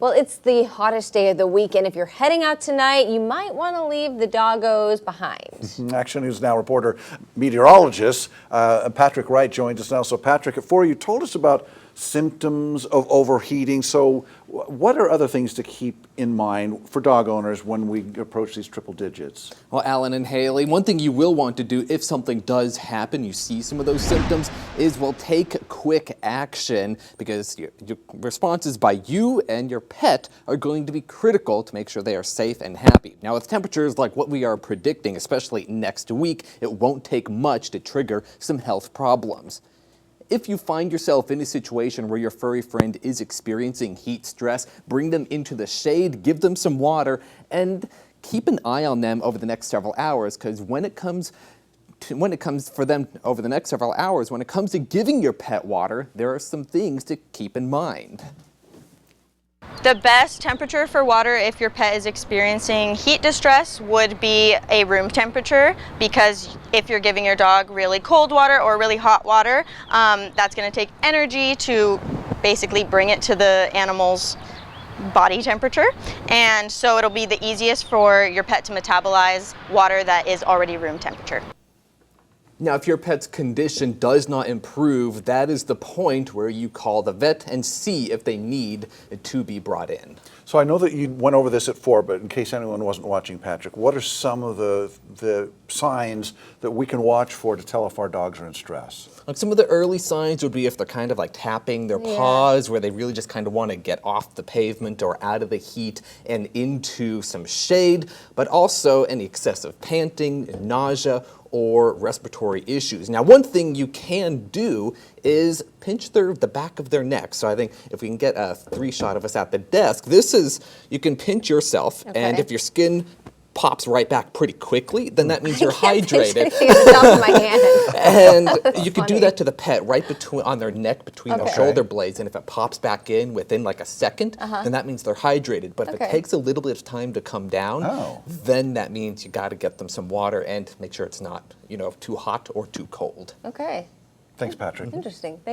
Well, it's the hottest day of the week, and if you're heading out tonight, you might want to leave the doggos behind. Action News Now reporter, meteorologist Patrick Wright joins us now. So Patrick, before you told us about symptoms of overheating. So what are other things to keep in mind for dog owners when we approach these triple digits? Well, Alan and Haley, one thing you will want to do if something does happen, you see some of those symptoms, is take quick action, because your responses by you and your pet are going to be critical to make sure they are safe and happy. Now, with temperatures like what we are predicting, especially next week, it won't take much to trigger some health problems. If you find yourself in a situation where your furry friend is experiencing heat stress, bring them into the shade, give them some water, and keep an eye on them over the next several hours, because when it comes for them over the next several hours, when it comes to giving your pet water, there are some things to keep in mind. The best temperature for water if your pet is experiencing heat distress would be a room temperature, because if you're giving your dog really cold water or really hot water, that's going to take energy to basically bring it to the animal's body temperature, and so it'll be the easiest for your pet to metabolize water that is already room temperature. Now, if your pet's condition does not improve, that is the point where you call the vet and see if they need to be brought in. So I know that you went over this at 4, but in case anyone wasn't watching, Patrick, what are some of the signs that we can watch for to tell if our dogs are in stress? Like some of the early signs would be if they're kind of like tapping their paws, where they really just kind of want to get off the pavement or out of the heat and into some shade, but also any excessive panting, nausea, or respiratory issues. Now, one thing you can do is pinch the back of their neck. So I think if we can get a 3-shot of us at the desk, you can pinch yourself, and if your skin pops right back pretty quickly, then that means you're hydrated. And you can do that to the pet right on their neck, between their shoulder blades, and if it pops back in within like a second, then that means they're hydrated. But if it takes a little bit of time to come down, then that means you got to get them some water and make sure it's not, too hot or too cold. Okay. Thanks, Patrick. Interesting.